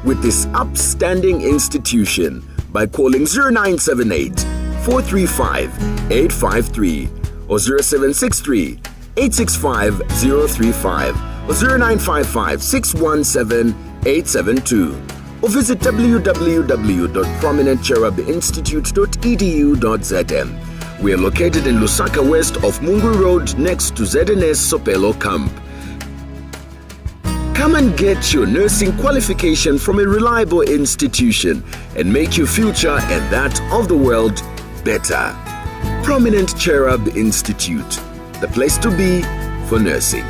with this upstanding institution by calling 0978 435 853 or 0763 865 035 or 0955 617 872 or visit www.prominentcherubinstitute.edu.zm. We are located in Lusaka West of Mungu Road next to ZNS Sopelo Camp. Come and get your nursing qualification from a reliable institution and make your future and that of the world better. Prominent Cherub Institute, the place to be for nursing.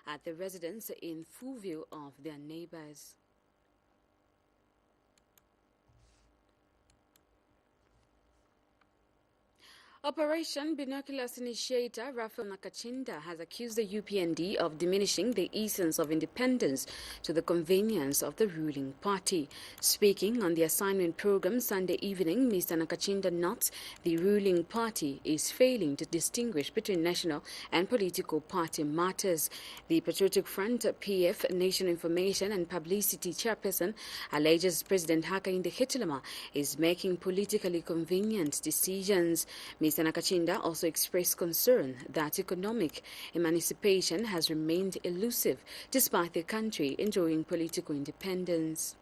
At the residence in full view of their neighbors. Operation Binoculars initiator Raphael Nakachinda has accused the UPND of diminishing the essence of independence to the convenience of the ruling party. Speaking on the assignment program Sunday evening, Mr. Nakachinda notes the ruling party is failing to distinguish between national and political party matters. The Patriotic Front PF Nation Information and Publicity Chairperson alleges President Hakainde Hichilema is making politically convenient decisions. Mr. Nakachinda also expressed concern that economic emancipation has remained elusive despite the country enjoying political independence.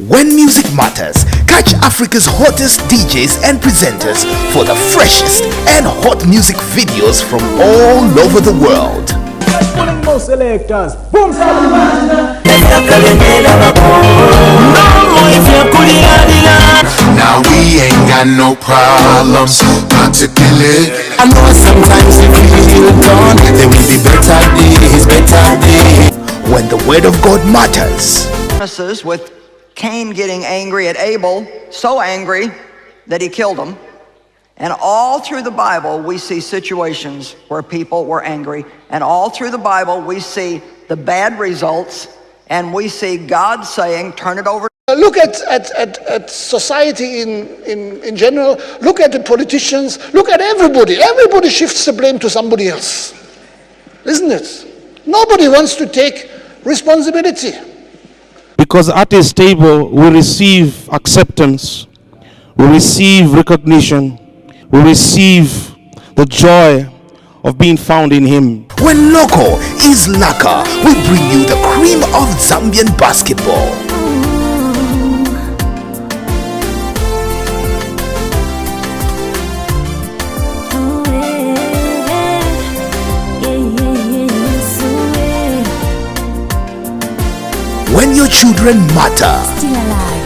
When music matters, catch Africa's hottest DJs and presenters for the freshest and hot music videos from all over the world. Selectors. Now we ain't got no problems, particularly. I know sometimes if you feel done, there will be better days, better days. When the word of God matters. With Cain getting angry at Abel, so angry that he killed him. And all through the Bible, we see situations where people were angry. And all through the Bible, we see the bad results. And we see God saying, turn it over. Look at society in general. Look at the politicians. Look at everybody. Everybody shifts the blame to somebody else. Isn't it? Nobody wants to take responsibility. Because at his table, we receive acceptance. We receive recognition. We receive the joy of being found in him. When local is laka, we bring you the cream of Zambian basketball. When your children matter. Still alive.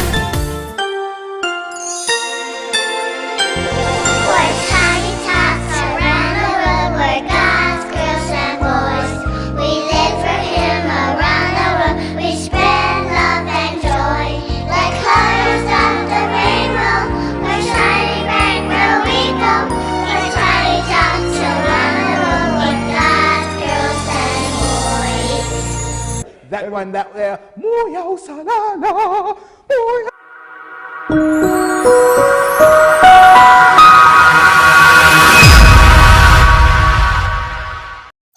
That one that there, Moya Salala, Moya.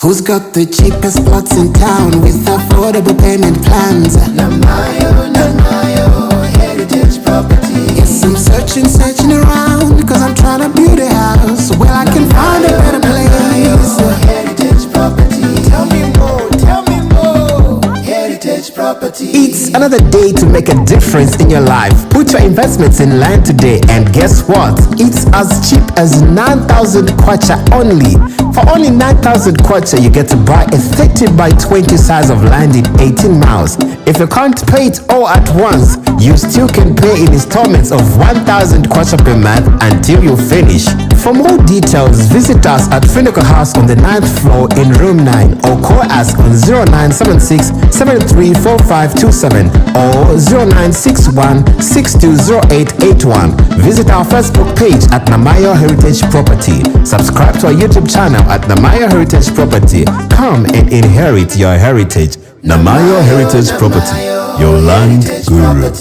Who's got the cheapest plots in town with affordable payment plans? Namayo, Heritage Property. Yes, I'm searching around, cause I'm trying to build a house where I can find a better place. Heritage Property. Tell me more. Heritage Property. It's another day to make a difference in your life. Put your investments in land today, and guess what? It's as cheap as 9,000 kwacha only. For only 9,000 kwacha, you get to buy a 30 by 20 size of land in 18 miles. If you can't pay it all at once, you still can pay in installments of 1,000 kwacha per month until you finish. For more details, visit us at Finical House on the 9th floor in room 9 or call us on 0976 734527 or 0961 620881. Visit our Facebook page at Namayo Heritage Property. Subscribe to our YouTube channel at Namayo Heritage Property. Come and inherit your heritage. Namayo Heritage Property, your land guru.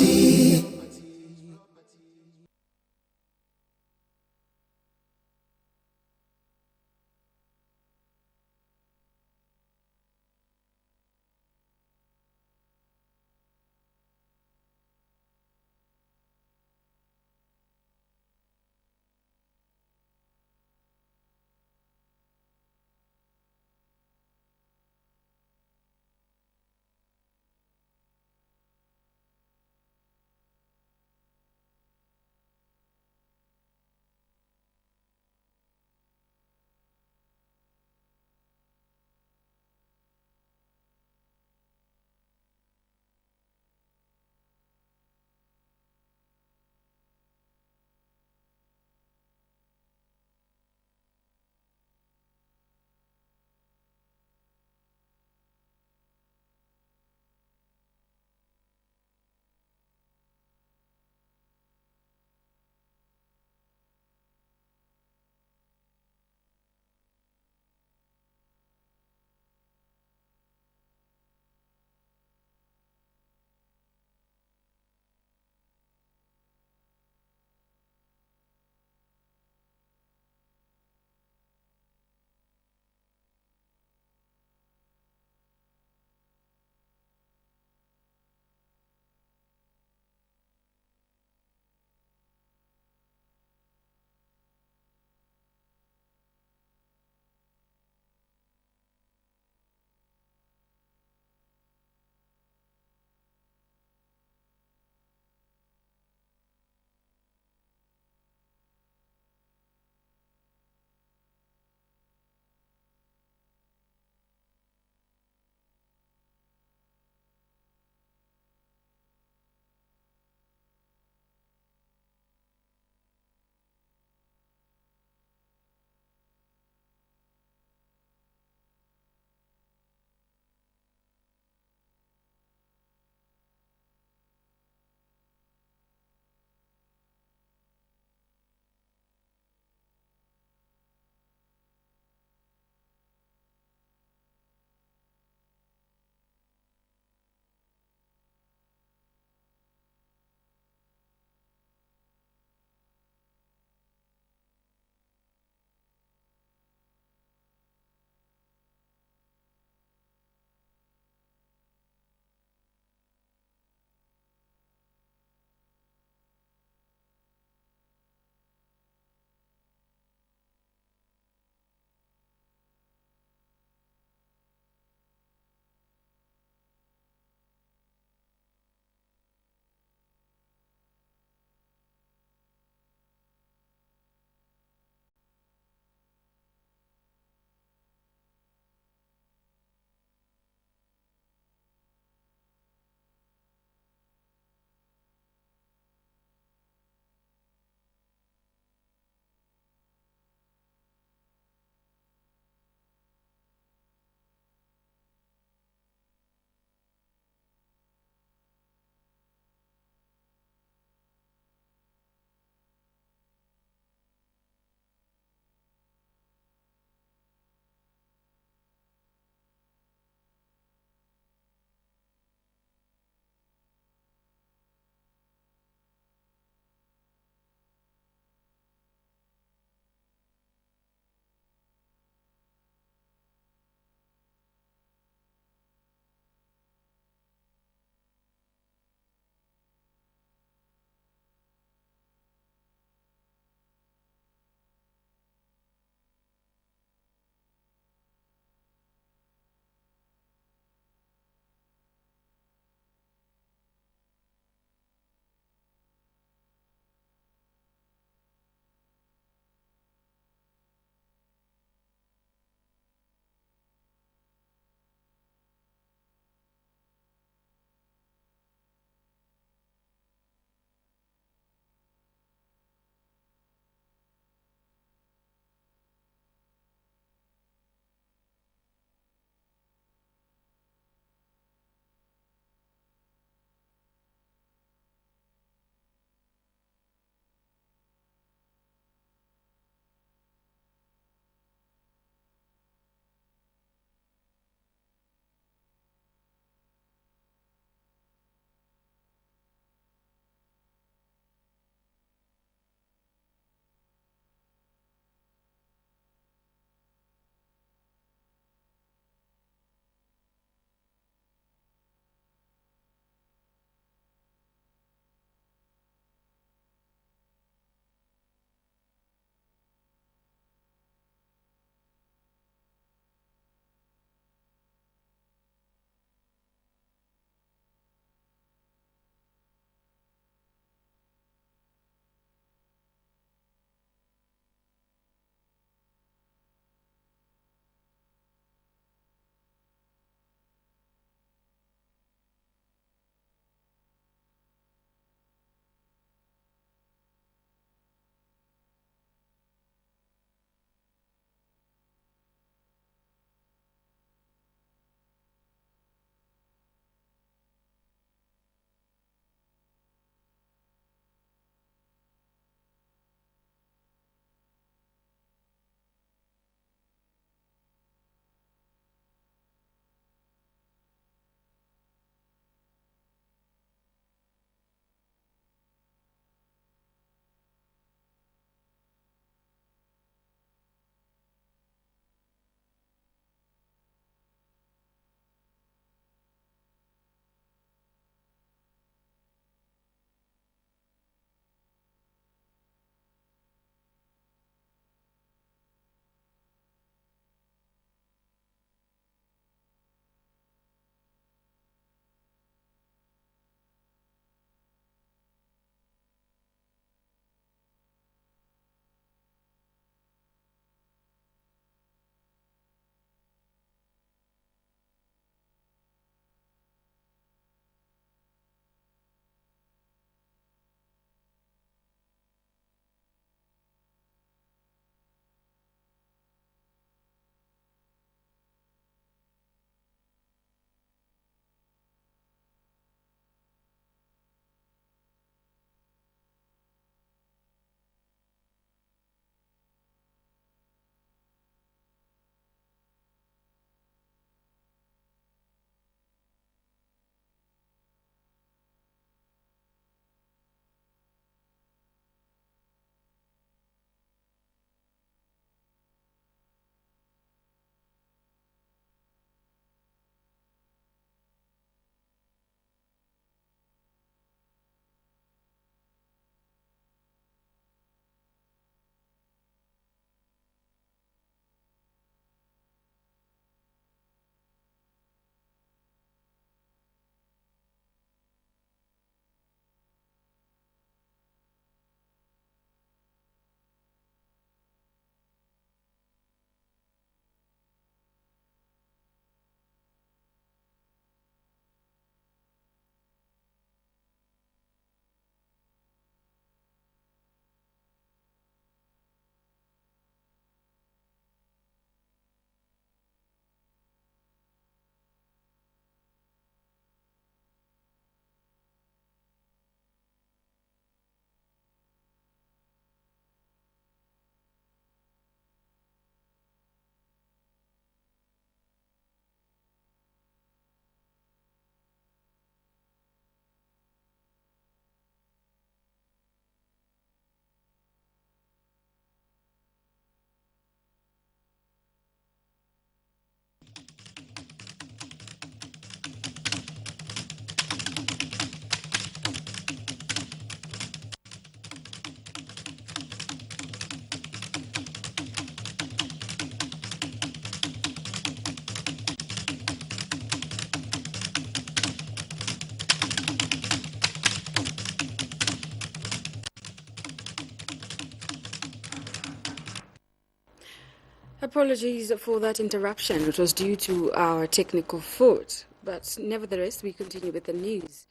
Apologies for that interruption. It was due to our technical fault. But nevertheless, we continue with the news.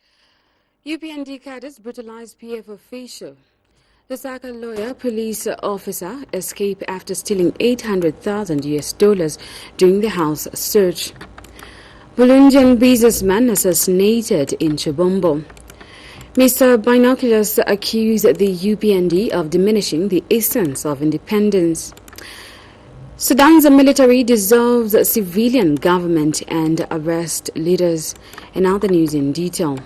UPND cadres brutalized PF official. The Lusaka lawyer police officer escaped after stealing $800,000 during the house search. Bulundian businessman assassinated in Chibombo. Mr. Binoculars accused the UPND of diminishing the essence of independence. Sudan's military dissolves civilian government and arrests leaders. And now the news in detail.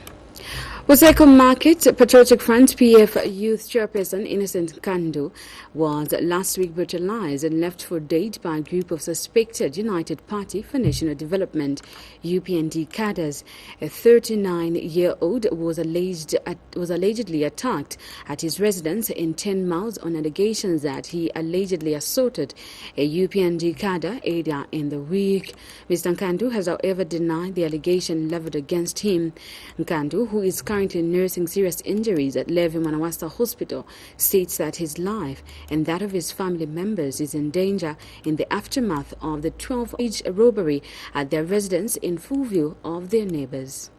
Buseko Market Patriotic Front PF Youth Chairperson Innocent Kandu was last week brutalized and left for dead by a group of suspected United Party for National Development UPND cadres. A 39-year-old was allegedly attacked at his residence in 10 miles on allegations that he allegedly assaulted a UPND cadre earlier in the week. Mr. Kandu has however denied the allegation leveled against him. Kandu, who is currently nursing serious injuries at Levi Manawasa Hospital, states that his life and that of his family members is in danger in the aftermath of the 12-age robbery at their residence in full view of their neighbors.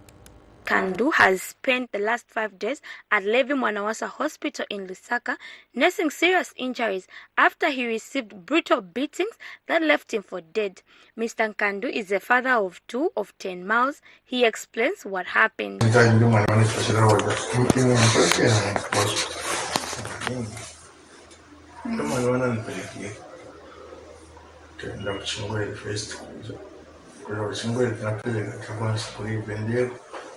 Kandu has spent the last 5 days at Levi Mwanawasa Hospital in Lusaka nursing serious injuries after he received brutal beatings that left him for dead. Mr. Kandu is a father of 2 of 10 mouths. He explains what happened.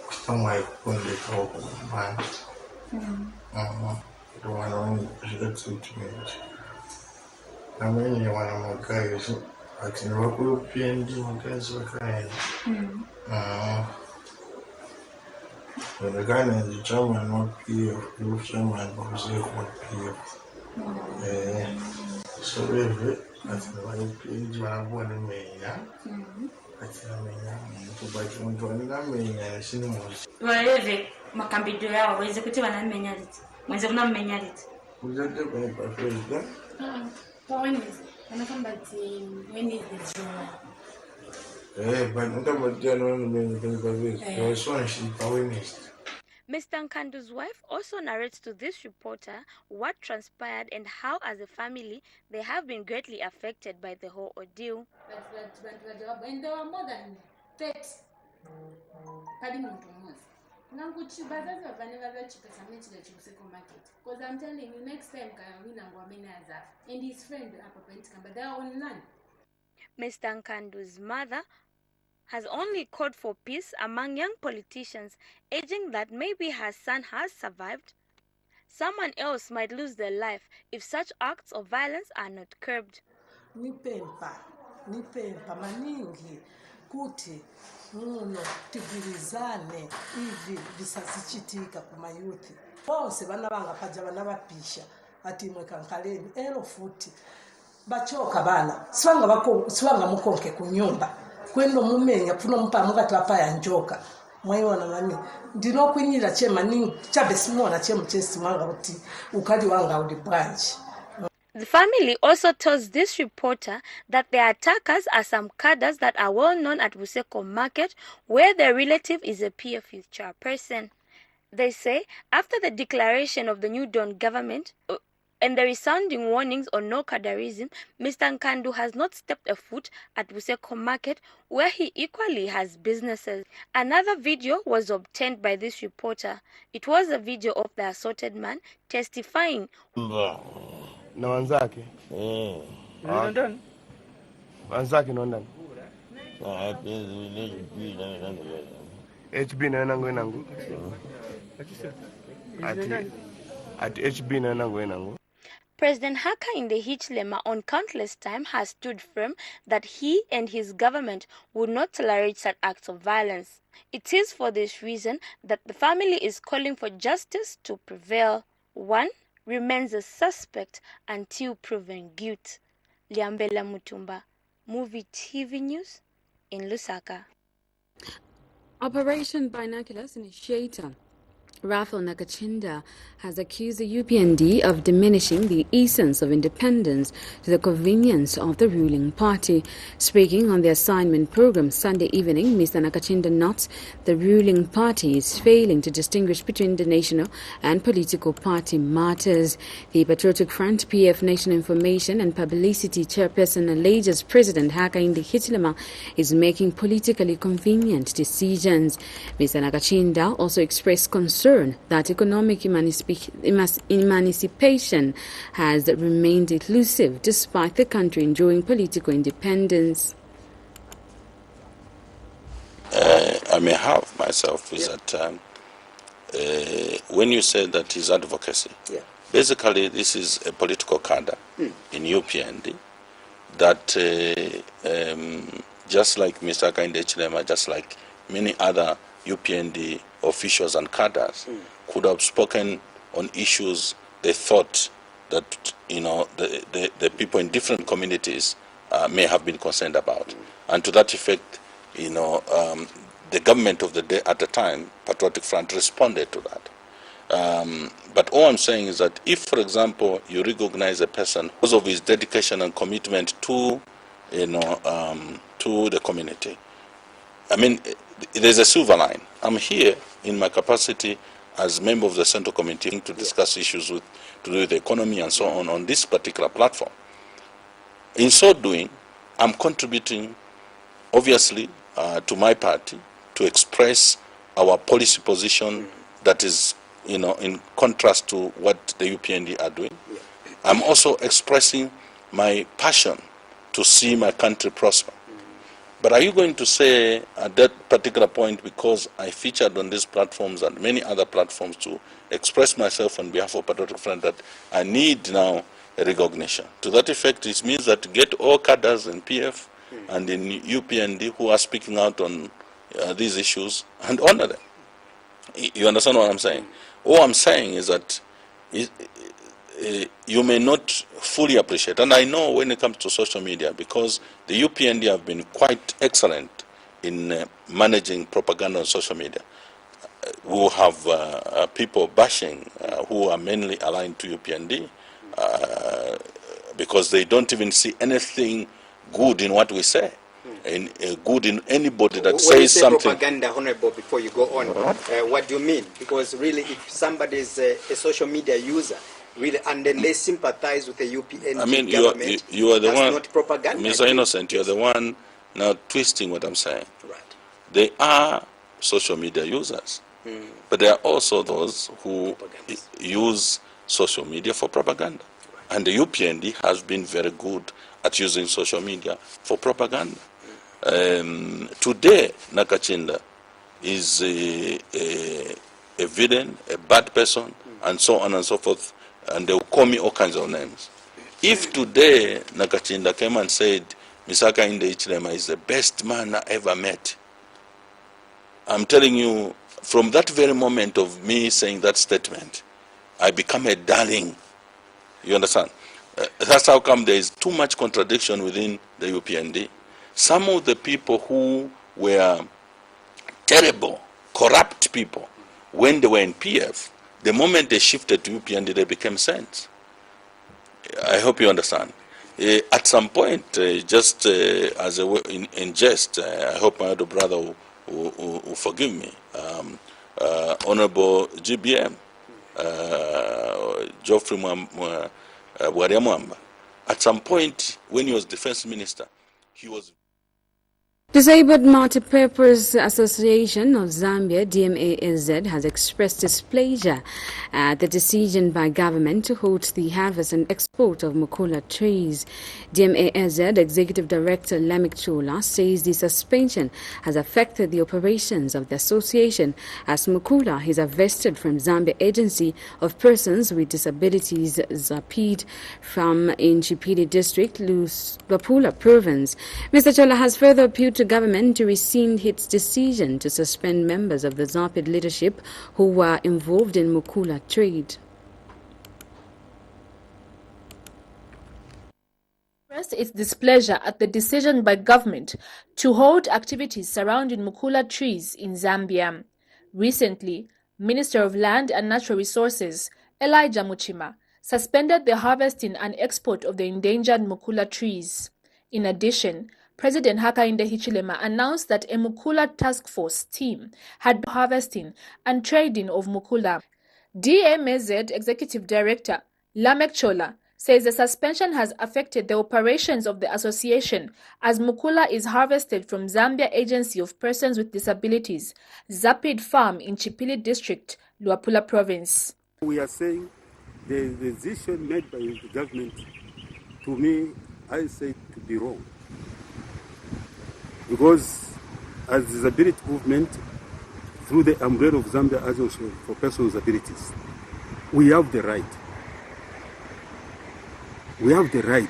Somewhere on the top of the mind. The one on the treatment. I mean, you want to guys, I can work with PND guys are crying. The guy in the German, not PF, the German, but was not PF. So, I think I PND when I'm born in May. Waleve makambido yao waweze kuti vanamenya liti mwenze kunamenya liti Mr. Nkandu's wife also narrates to this reporter what transpired and how, as a family, they have been greatly affected by the whole ordeal. And there were more than 30. Because I'm telling you, next time, and his friend, but they are on land. Mr. Nkandu's mother has only called for peace among young politicians, urging that maybe her son has survived. Someone else might lose their life if such acts of violence are not curbed. Nipempa maningi kuti muno tigwirizane ivi visasichitika kuma youth bose vana vangapaja vana vapisha ati imwe kankaleni ero futi bachoka bana swanga mukonke kunyumba kwendo mumenya puno mpa mukati apaya njoka mwaiona nani ndinokwinyira chema ningi chabe simona chemu chesi mwanga kuti ukali wanga uli branch. The family also tells this reporter that the attackers are some cadres that are well known at Buseko Market, where their relative is a PF youth chairperson. They say after the declaration of the New Dawn government and the resounding warnings on no cadreism, Mr. Nkandu has not stepped a foot at Buseko Market, where he equally has businesses. Another video was obtained by this reporter. It was a video of the assaulted man testifying. Na wanzake wanzake nondani HB na nangu at HB na nangu. President Haka in the Hichilema on countless time has stood firm that he and his government would not tolerate such acts of violence. It is for this reason that the family is calling for justice to prevail. One remains a suspect until proven guilty. Liambela Mutumba, MUVI TV News in Lusaka. Operation Binoculars initiator Raphael Nakachinda has accused the UPND of diminishing the essence of independence to the convenience of the ruling party. Speaking on the assignment program Sunday evening, Mr. Nakachinda notes the ruling party is failing to distinguish between the national and political party matters. The Patriotic Front PF National Information and Publicity Chairperson alleges President Hakainde Hichilema is making politically convenient decisions. Mr. Nakachinda also expressed concern that economic emancipation has remained elusive despite the country enjoying political independence. I may have myself is that when you say that is advocacy, basically this is a political cadre in UPND that just like Mr. Hakainde Hichilema, just like many other UPND officials and cadres could have spoken on issues they thought that the people in different communities may have been concerned about, and to that effect, the government of the day at the time, Patriotic Front, responded to that. But all I'm saying is that if, for example, you recognize a person because of his dedication and commitment to the community, I mean, there's a silver line. I'm here in my capacity as member of the Central Committee to discuss issues to do with the economy and so on this particular platform. In so doing, I'm contributing, obviously, to my party to express our policy position that is, in contrast to what the UPND are doing. I'm also expressing my passion to see my country prosper. But are you going to say at that particular point, because I featured on these platforms and many other platforms to express myself on behalf of Patriotic Front, that I need now a recognition? To that effect, it means that get all cadres in PF and in UPND who are speaking out on these issues and honor them. You understand what I'm saying? All I'm saying is that you may not fully appreciate, and I know when it comes to social media, because the UPND have been quite excellent in managing propaganda on social media. We have people bashing who are mainly aligned to UPND because they don't even see anything good in what we say, and good in anybody that says something. Propaganda, Honorable, before you go on, what do you mean? Because really, if somebody is a social media user, really, and then they sympathize with the UPND government, you are the that's one, not propaganda. Mr. Innocent, you are the one now twisting what I'm saying. Right. They are social media users, but there are also those who use social media for propaganda. Right. And the UPND has been very good at using social media for propaganda. Today, Nakachinda is a villain, a bad person, and so on and so forth, and they will call me all kinds of names. If today Nakachinda came and said, Mr. Hakainde Hichilema is the best man I ever met, I'm telling you, from that very moment of me saying that statement, I become a darling. You understand? That's how come there is too much contradiction within the UPND. Some of the people who were terrible, corrupt people, when they were in PF, the moment they shifted to UPND, they became saints. I hope you understand. At some point, just as in jest, I hope my other brother will forgive me. Honorable GBM, Geoffrey Bwariamwamba, at some point when he was defense minister, he was... Disabled Multi-Purpose Association of Zambia, DMASZ, has expressed displeasure at the decision by government to halt the harvest and export of Mukula trees. DMASZ Executive Director Lamik Chula says the suspension has affected the operations of the association, as Mukula is harvested from Zambia Agency of Persons with Disabilities ZAPID from in Chipili District, Luapula Province. Mr. Chola has further appealed to government to rescind its decision to suspend members of the ZAPID leadership who were involved in Mukula trade. Expressed its displeasure at the decision by government to hold activities surrounding Mukula trees in Zambia. Recently, Minister of Land and Natural Resources, Elijah Muchima, suspended the harvesting and export of the endangered Mukula trees. In addition, President Hakainde Hichilema announced that a Mukula task force team had been harvesting and trading of Mukula. DMAZ Executive Director Lamek Chola says the suspension has affected the operations of the association as Mukula is harvested from Zambia Agency of Persons with Disabilities, Zapid Farm in Chipili District, Luapula Province. We are saying the decision made by the government, to me, I say to be wrong. Because as disability movement, through the umbrella of Zambia Agency for Persons with Disabilities, we have the right. We have the right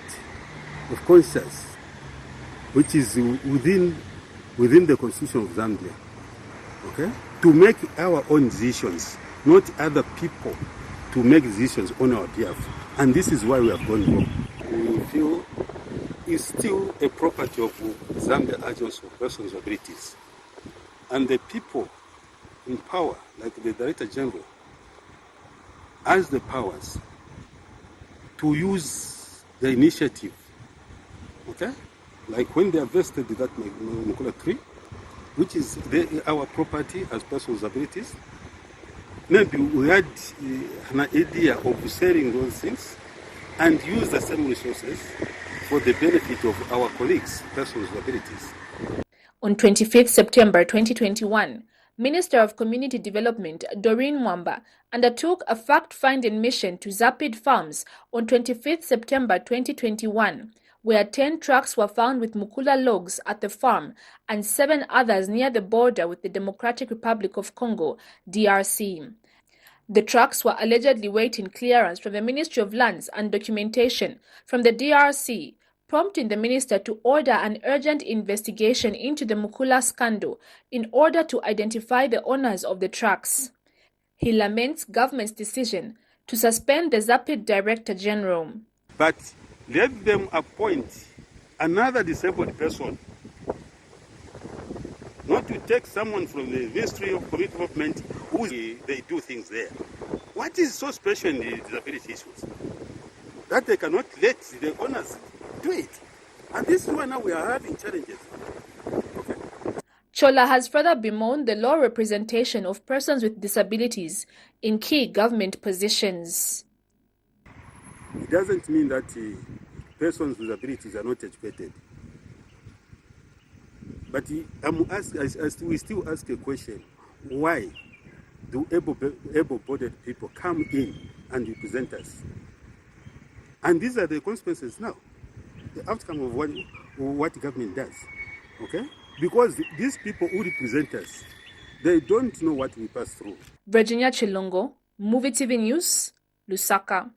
of conscience, which is within the Constitution of Zambia, okay, to make our own decisions, not other people to make decisions on our behalf. And this is why we have gone wrong. We feel it's still a property of Zambia Agency for Persons with Disabilities. And the people in power, like the Director General, has the powers to use the initiative, okay? Like when they harvested that Mukula tree, which is our property as persons with disabilities, maybe we had an idea of selling those things and use the same resources for the benefit of our colleagues, persons with disabilities. On 25th September 2021, Minister of Community Development Doreen Mwamba undertook a fact-finding mission to Zapid Farms on 25th September 2021, where 10 trucks were found with Mukula logs at the farm and 7 others near the border with the Democratic Republic of Congo, DRC. The trucks were allegedly waiting clearance from the Ministry of Lands and Documentation from the DRC, prompting the minister to order an urgent investigation into the Mukula scandal in order to identify the owners of the trucks. He laments government's decision to suspend the Zapid Director General. But let them appoint another disabled person, not to take someone from the Ministry of Community Development who they do things there. What is so special in the disability issues? That they cannot let the owners do it. And this is why now we are having challenges. Okay. Chola has further bemoaned the low representation of persons with disabilities in key government positions. It doesn't mean that persons with disabilities are not educated. But we still ask a question, why do able-bodied people come in and represent us? And these are the consequences now, the outcome of what government does, okay? Because these people who represent us, they don't know what we pass through. Virginia Chilongo, MUVI TV News, Lusaka.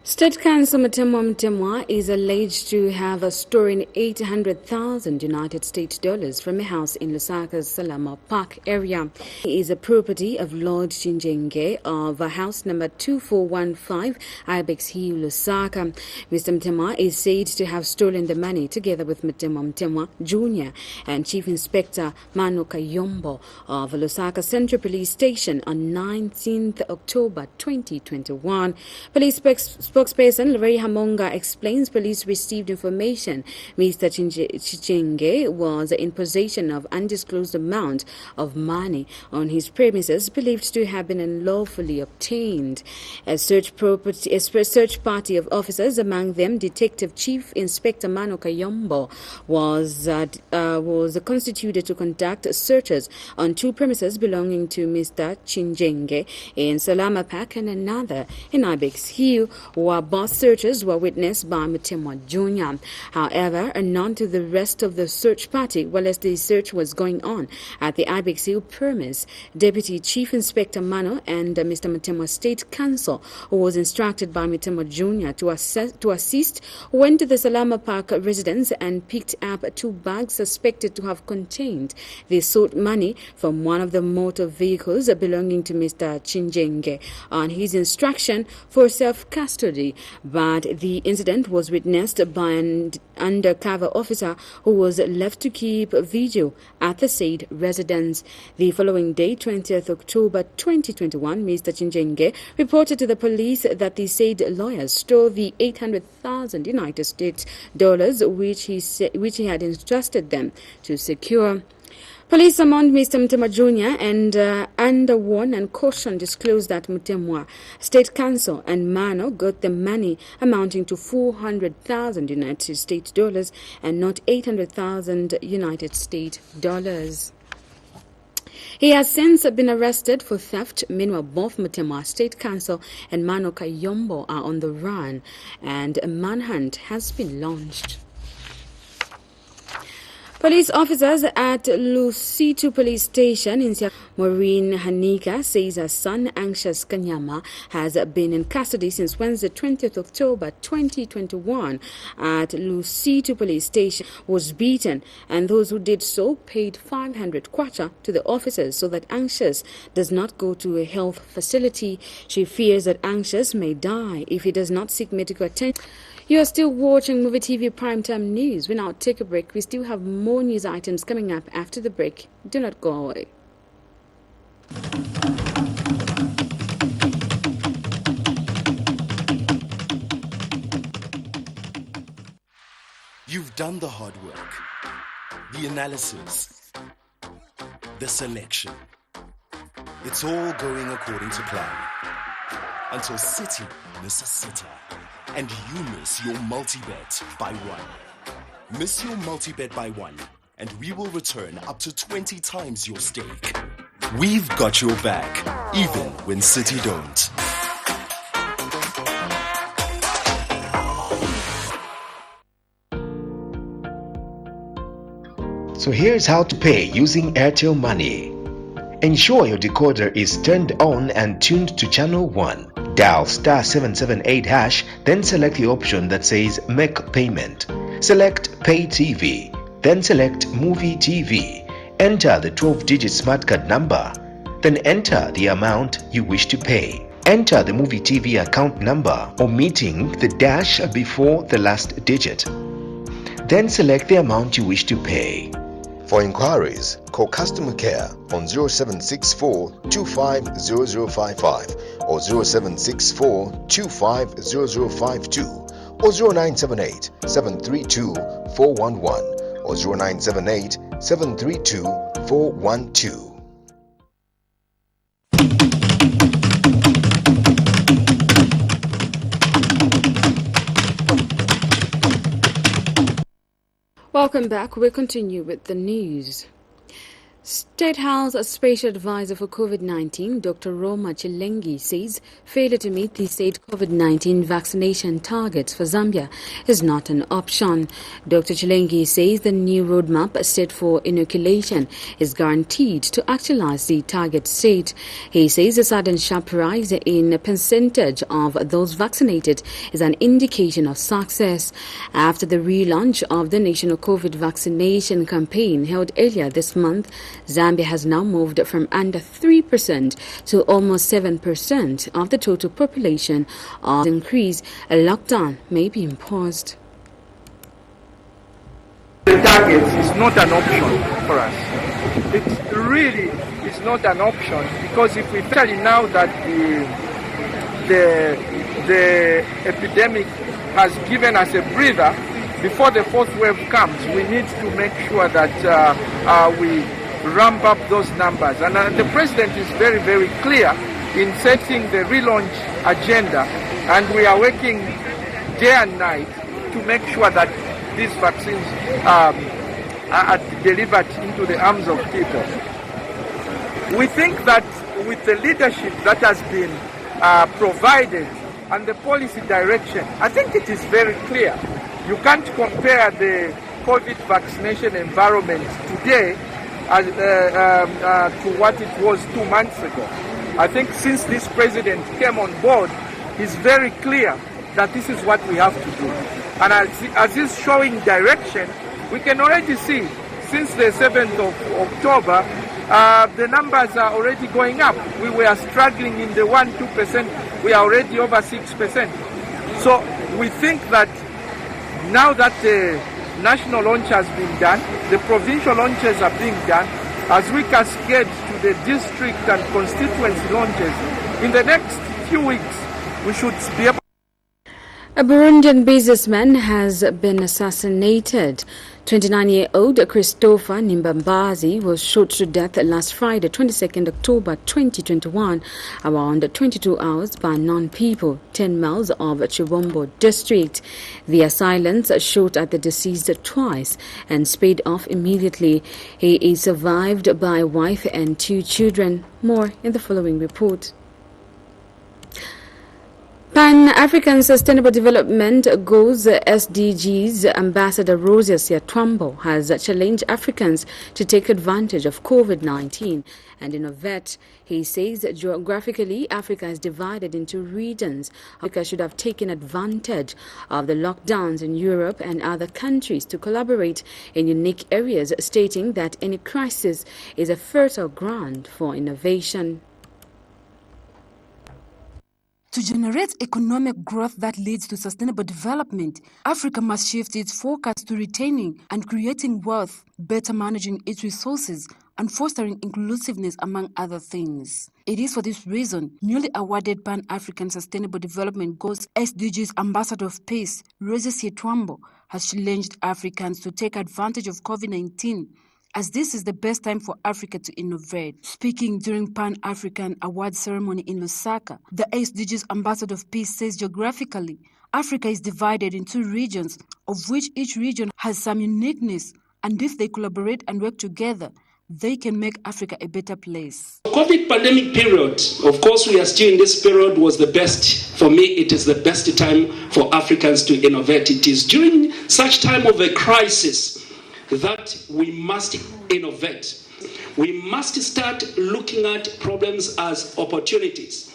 State Council Mtemwa Mtemwa is alleged to have stolen $800,000 United States dollars from a house in Lusaka's Salama Park area. He is a property of Lord Chinjenge of house number 2415 Ibex Hill, Lusaka. Mr. Mtemwa is said to have stolen the money together with Mtemwa Mtemwa Jr. and Chief Inspector Manu Kayombo of Lusaka Central Police Station on 19th October 2021. Police spokesperson Larry Hamonga explains police received information Mr. Chichenge was in possession of undisclosed amount of money on his premises believed to have been unlawfully obtained. A search party of officers, among them Detective Chief Inspector Manu Kayombo, was constituted to conduct searches on 2 premises belonging to Mr. Chinjenge in Salama Park and another in Ibex Hill, where both searches were witnessed by Mtemwa Jr. However, none to the rest of the search party whilst the search was going on at the Ibex Hill premise. Deputy Chief Inspector Mano and Mr. Mtemwa State Council, who was instructed by Mtemwa Jr. to assist, went to the Salama Park residence and picked up 2 bags suspected to have contained the sought money from one of the motor vehicles belonging to Mr. Chinjenge on his instruction for self-custody. custody, but the incident was witnessed by an undercover officer who was left to keep video at the said residence. The following day, 20th October 2021, Mr. Chinjenge reported to the police that the said lawyers stole the 800,000 United States dollars which he had entrusted them to secure. Police summoned Mr. Mutema Jr. and under warn and caution disclosed that Mutemwa, State Council and Mano got the money amounting to 400,000 United States dollars and not 800,000 United States dollars. He has since been arrested for theft. Meanwhile, both Mutemwa State Council and Mano Kayombo are on the run and a manhunt has been launched. Police officers at Lusitu Police Station in Siaka, Maureen Hanika, says her son, Anxious Kanyama, has been in custody since Wednesday, 20th October 2021 at Lusitu Police Station, was beaten, and those who did so paid 500 kwacha to the officers so that Anxious does not go to a health facility. She fears that Anxious may die if he does not seek medical attention. You are still watching MUVI TV Primetime News. We now take a break. We still have more news items coming up after the break. Do not go away. You've done the hard work, the analysis, the selection. It's all going according to plan. Until City miss a sitter. And you miss your multi-bet by one. Miss your multi-bet by one, and we will return up to 20 times your stake. We've got your back, even when City don't. So here's how to pay using Airtel Money. Ensure your decoder is turned on and tuned to channel 1. Dial *778#, then select the option that says Make Payment. Select Pay TV, then select MUVI TV. Enter the 12-digit smart card number, then enter the amount you wish to pay. Enter the MUVI TV account number, omitting the dash before the last digit. Then select the amount you wish to pay. For inquiries, call customer care on 0764 250055 or 0764 250052 or 0978 732 411 or 0978 732 412. Welcome back. We'll continue with the news. State House Special Advisor for COVID-19, Dr. Roma Chilengi, says failure to meet the state COVID-19 vaccination targets for Zambia is not an option. Dr. Chilengi says the new roadmap set for inoculation is guaranteed to actualize the target state. He says a sudden sharp rise in percentage of those vaccinated is an indication of success. After the relaunch of the national COVID vaccination campaign held earlier this month, Zambia has now moved from under 3% to almost 7% of the total population. Of increase, a lockdown may be imposed. The target is not an option for us. It really is not an option because if we especially now that the epidemic has given us a breather, before the fourth wave comes, we need to make sure that we ramp up those numbers. And the president is very, very clear in setting the relaunch agenda, and we are working day and night to make sure that these vaccines are delivered into the arms of people. We think that with the leadership that has been provided and the policy direction, I think it is very clear. You can't compare the COVID vaccination environment today to what it was 2 months ago. I think since this president came on board, he's very clear that this is what we have to do. And as he's showing direction, we can already see since the 7th of October, the numbers are already going up. We were struggling in the 1-2%. We are already over 6%. So we think that now that the national launch has been done, the provincial launches are being done, as we cascade to the district and constituency launches, in the next few weeks, we should be able. A Burundian businessman has been assassinated. 29-year-old Christopher Nimbambazi was shot to death last Friday, 22nd October 2021, around 22 hours by non-people, 10 miles of Chibombo district. The assailants shot at the deceased twice and sped off immediately. He is survived by a wife and 2 children. More in the following report. Pan-African Sustainable Development Goals SDGs Ambassador Rosia Siatwambo has challenged Africans to take advantage of COVID-19 and innovate. He says that geographically Africa is divided into regions. Africa should have taken advantage of the lockdowns in Europe and other countries to collaborate in unique areas, stating that any crisis is a fertile ground for innovation. To generate economic growth that leads to sustainable development, Africa must shift its focus to retaining and creating wealth, better managing its resources, and fostering inclusiveness, among other things. It is for this reason, newly awarded Pan-African Sustainable Development Goals SDGs Ambassador of Peace, Rosia Siatwambo, has challenged Africans to take advantage of COVID-19, as this is the best time for Africa to innovate. Speaking during Pan-African Award ceremony in Lusaka, the SDGs Ambassador of Peace says geographically, Africa is divided in 2 regions, of which each region has some uniqueness, and if they collaborate and work together, they can make Africa a better place. COVID pandemic period, of course we are still in this period, was the best. For me, it is the best time for Africans to innovate. It is during such time of a crisis that we must innovate. We must start looking at problems as opportunities.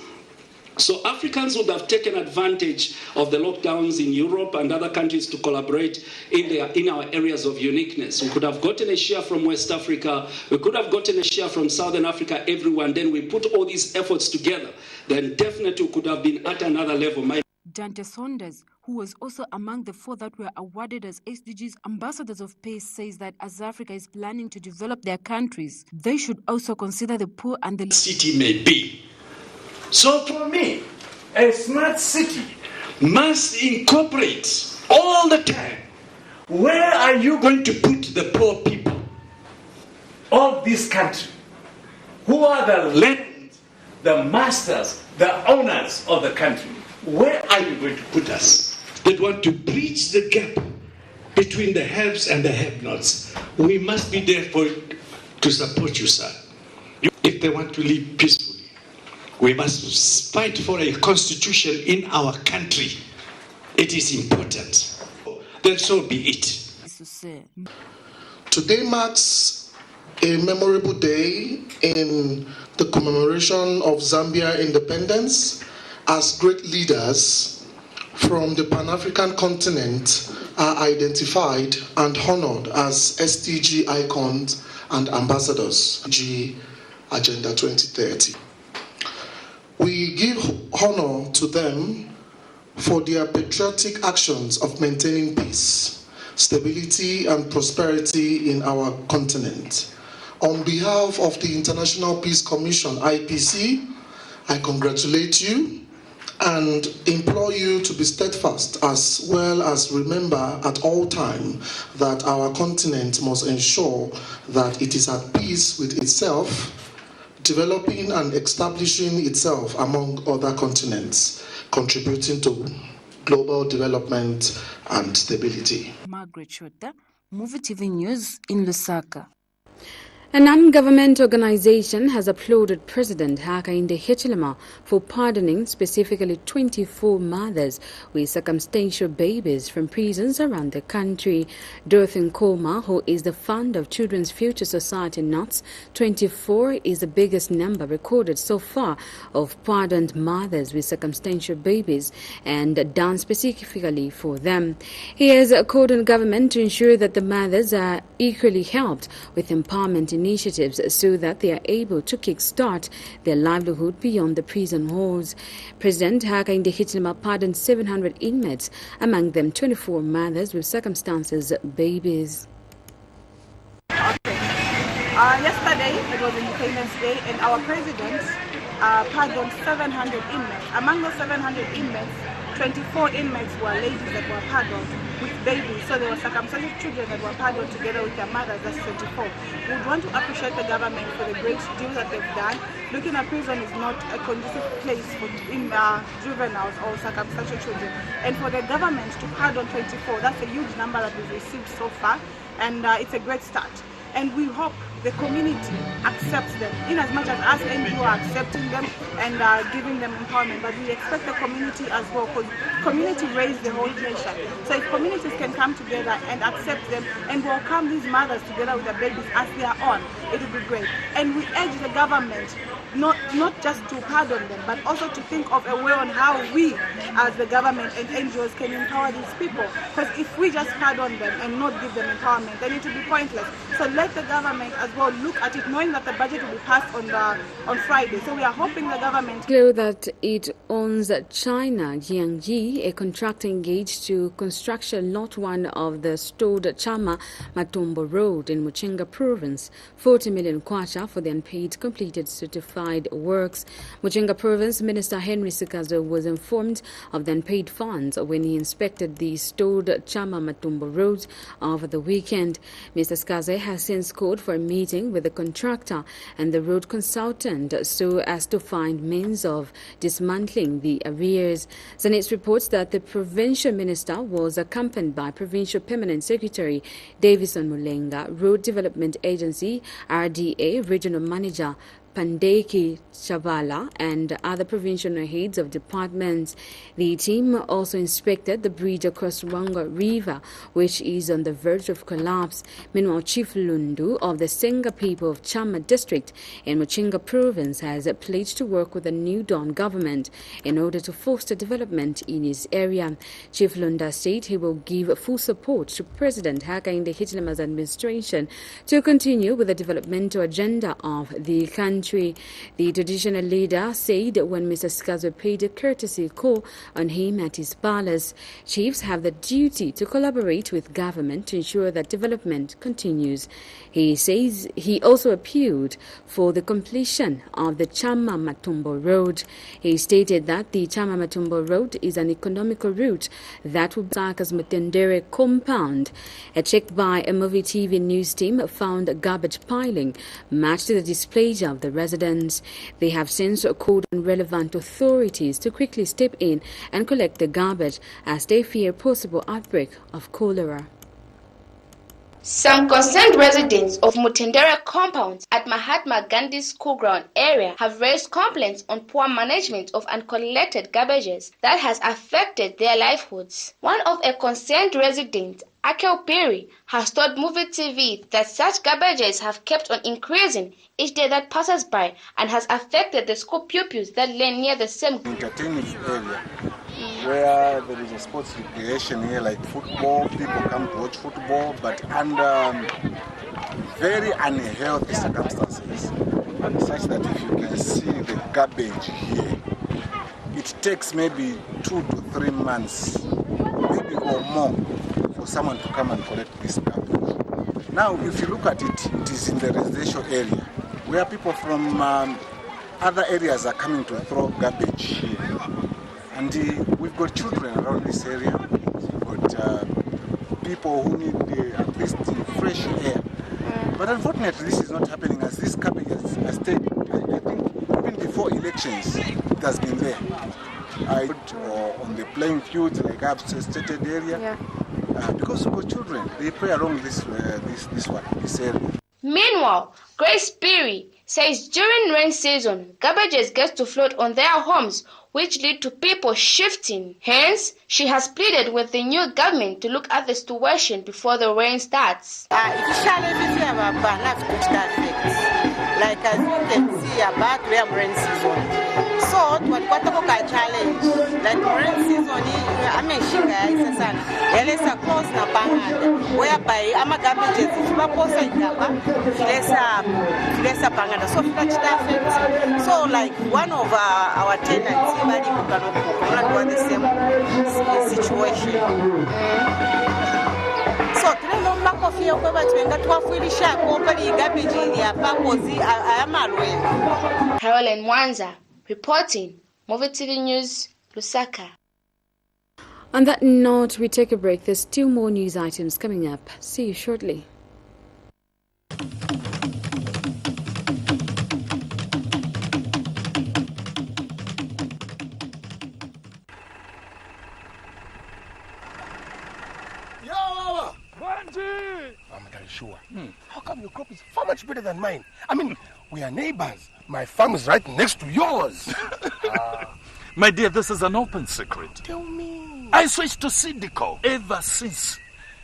So Africans would have taken advantage of the lockdowns in Europe and other countries to collaborate in our areas of uniqueness. We could have gotten a share from West Africa, we could have gotten a share from Southern Africa, everyone. Then we put all these efforts together, then definitely we could have been at another level. Dante Saunders, who was also among the 4 that were awarded as SDGs Ambassadors of Peace, says that as Africa is planning to develop their countries, they should also consider the poor and the city may be. So for me, a smart city must incorporate all the time, where are you going to put the poor people of this country? Who are the land, the masters, the owners of the country? Where are you going to put us? They want to bridge the gap between the haves and the have-nots. We must be there to support you, sir. If they want to live peacefully, we must fight for a constitution in our country. It is important. Then so be it. Today marks a memorable day in the commemoration of Zambia independence, as great leaders from the Pan-African continent are identified and honored as SDG icons and ambassadors, G Agenda 2030. We give honor to them for their patriotic actions of maintaining peace, stability, and prosperity in our continent. On behalf of the International Peace Commission, IPC, I congratulate you and implore you to be steadfast, as well as remember at all times that our continent must ensure that it is at peace with itself, developing and establishing itself among other continents, contributing to global development and stability. Margaret Shota, MUVI TV News in Lusaka. A non-government organization has applauded President Hakainde Hichilema for pardoning specifically 24 mothers with circumstantial babies from prisons around the country. Dorothy Nkoma, who is the founder of Children's Future Society NOTS, 24 is the biggest number recorded so far of pardoned mothers with circumstantial babies and done specifically for them. He has called on government to ensure that the mothers are equally helped with empowerment initiatives so that they are able to kickstart their livelihood beyond the prison walls. President Hakainde Hichilema pardoned 700 inmates, among them 24 mothers with circumstances babies. Yesterday, it was Independence Day, and our president pardoned 700 inmates. Among those 700 inmates, 24 inmates were ladies that were pardoned with babies. So there were circumstantial children that were pardoned together with their mothers. That's 24. We would want to appreciate the government for the great deal that they've done. Looking at prison is not a conducive place for juveniles or circumstantial children. And for the government to pardon 24, that's a huge number that we've received so far, and it's a great start. And we hope the community accepts them, in as much as us NGO are accepting them and giving them empowerment, but we expect the community as well, because community raise the whole nation. So if communities can come together and accept them and welcome these mothers together with their babies as they are on, it would be great. And we urge the government not just to pardon them, but also to think of a way on how we, as the government and NGOs, can empower these people. Because if we just pardon them and not give them empowerment, then it will be pointless. So let the government as well look at it, knowing that the budget will be passed on Friday. So we are hoping the government... Clear that it owns China Jiangyi, a contractor engaged to construction lot 1 of the stored Chama Matumbo Road in Muchinga Province, 40 million kwacha for the unpaid completed certified works. Muchinga Province Minister Henry Sikazo was informed of the unpaid funds when he inspected the stored Chama Matumbo Road over the weekend. Mr. Sikazo has since called for a meeting with the contractor and the road consultant so as to find means of dismantling the arrears. Senate reports that the provincial minister was accompanied by Provincial Permanent Secretary Davison Mulenga, Road Development Agency RDA Regional Manager Pandeki Chavala and other provincial heads of departments. The team also inspected the bridge across Ruangwa River, which is on the verge of collapse. Meanwhile, Chief Lundu of the Senga people of Chama district in Muchinga province has pledged to work with the New Dawn government in order to foster development in his area. Chief Lunda said he will give full support to President Hakainde Hichilema's administration to continue with the developmental agenda of the country. The traditional leader said when Mr. Sikazo paid a courtesy call on him at his palace, chiefs have the duty to collaborate with government to ensure that development continues. He says he also appealed for the completion of the Chama Matumbo Road. He stated that the Chama Matumbo Road is an economical route that will Saka's Mutendere compound. A check by a MUVI TV news team found garbage piling matched the displeasure of the residents. They have since called on relevant authorities to quickly step in and collect the garbage as they fear possible outbreak of cholera. Some concerned residents of Mutendere compounds at Mahatma Gandhi school ground area have raised complaints on poor management of uncollected garbages that has affected their livelihoods. One of a concerned resident, Akel Perry, has told MUVI TV that such garbages have kept on increasing each day that passes by and has affected the school pupils that lay near the same entertainment area where there is a sports recreation here like football. People come to watch football, but under very unhealthy circumstances, and such that if you can see the garbage here, it takes maybe 2 to 3 months, maybe or more, for someone to come and collect this garbage. Now, if you look at it, it is in the residential area where people from other areas are coming to throw garbage here. And we've got children around this area. We've got people who need at least fresh air. But unfortunately, this is not happening as this garbage has stayed. I think even before elections, it has been there. Or on the playing field, like I've stated area, because we've got children, they play along this area. Meanwhile, Grace Perry says during rain season, garbages get to float on their homes, which lead to people shifting. Hence, she has pleaded with the new government to look at the situation before the rain starts. Like as you can see about we have rain season. So what a challenge. Like rain season, I mean shinga is a elesa close na panganda. Whereby ama garbages tubakosa igaba kilesa panganda. So affect. So like one of our tenants cannot the same situation. So Caroline Mwanza reporting MUVI TV News, Lusaka. On that note, we take a break. There's 2 more news items coming up. See you shortly. Sure. How come your crop is far much better than mine? I mean, we are neighbors. My farm is right next to yours. My dear, this is an open secret. Tell me. I switched to Sidco ever since.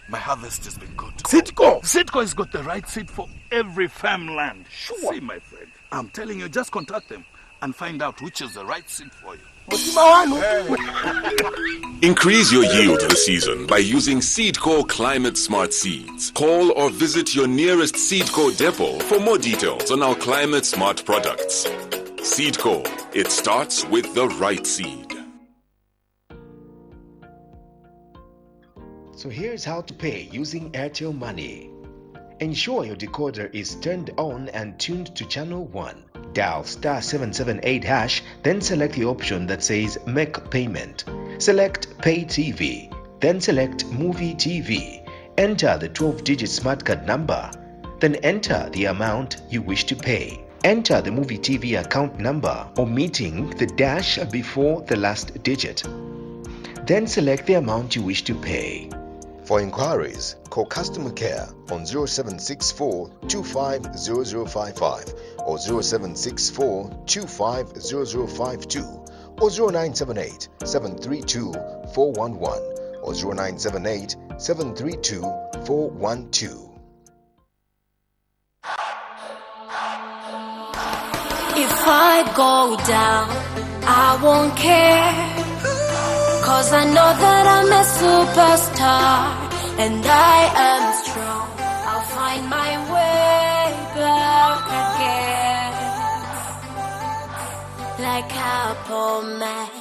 My harvest has been good. Sidco? Sidco has got the right seed for every farmland. Sure. See, my friend, I'm telling you, just contact them and find out which is the right seed for you. Increase your yield this season by using Seedco Climate Smart Seeds. Call or visit your nearest Seedco depot for more details on our Climate Smart products. Seedco, it starts with the right seed. So here's how to pay using Airtel Money. Ensure your decoder is turned on and tuned to channel 1. Dial *778#, then select the option that says Make Payment. Select Pay TV, then select MUVI TV. Enter the 12-digit smart card number, then enter the amount you wish to pay. Enter the MUVI TV account number, omitting the dash before the last digit. Then select the amount you wish to pay. For inquiries, call customer care on 0764 250055 or 0764 250052 or 0978 732 411 or 0978 732 412. If I go down, I won't care. 'Cause I know that I'm a superstar and I am strong. I'll find my way back again, like Apple Max.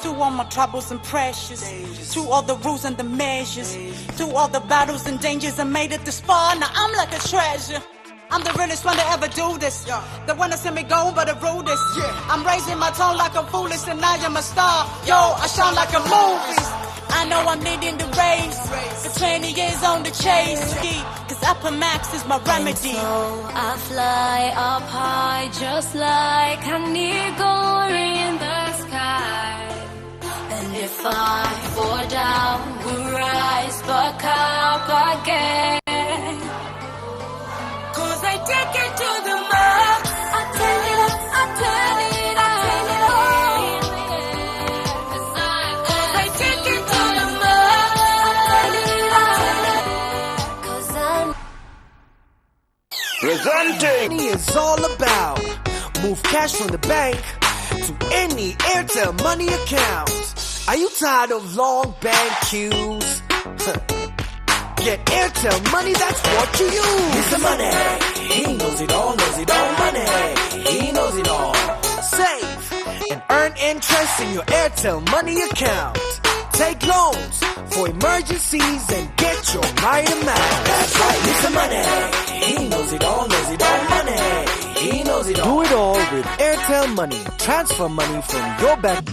Through all my troubles and pressures, through all the rules and the measures, through all the battles and dangers, I made it this far. Now I'm like a treasure. I'm the realest one to ever do this. The one that sent me go, but the rudest. I'm raising my tone like I'm foolish, and I am a star. Yo, I shine like a movie. I know I'm leading the race. For 20 years on the chase. 'Cause Upper Max is my remedy. And so I fly up high, just like an eagle in the sky. And if I fall down, we'll rise back up again. I take it to the mark. I turn it up, I turn it up. I take it to the mark. I turn it up. 'Cause Presenting is all about move cash from the bank to any Airtel Money account. Are you tired of long bank queues? Get Airtel Money, that's what you use. It's the money. He knows it all, money. He knows it all. Save and earn interest in your Airtel Money account. Take loans for emergencies and get your right amount. That's right, it's the money. He knows it all, money. He knows it all. Do it all with Airtel Money. Transfer money from your bank.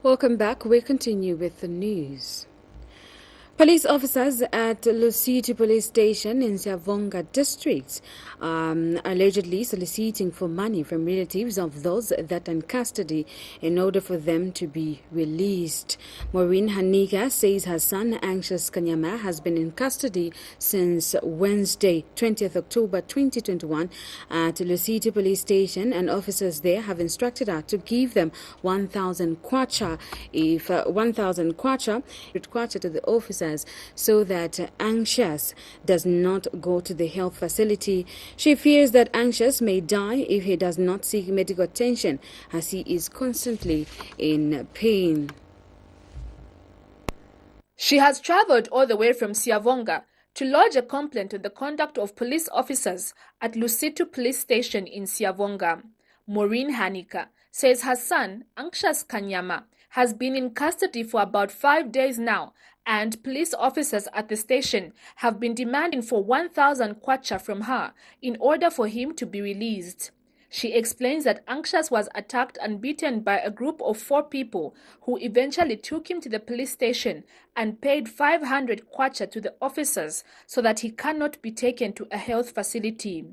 Welcome back. We continue with the news. Police officers at Lusiti Police Station in Siavonga district allegedly soliciting for money from relatives of those that are in custody in order for them to be released. Maureen Hanika says her son, Anxious Kanyama, has been in custody since Wednesday, 20th October 2021 at Lusiti Police Station, and officers there have instructed her to give them 1,000 kwacha if 1,000 kwacha to the officers so that Anxious does not go to the health facility. She fears that Anxious may die if he does not seek medical attention as he is constantly in pain. She has travelled all the way from Siavonga to lodge a complaint on the conduct of police officers at Lusiti Police Station in Siavonga. Maureen Hanika says her son, Anxious Kanyama, has been in custody for about 5 days now, and police officers at the station have been demanding for 1,000 kwacha from her in order for him to be released. She explains that Anxious was attacked and beaten by a group of 4 people who eventually took him to the police station and paid 500 kwacha to the officers so that he cannot be taken to a health facility.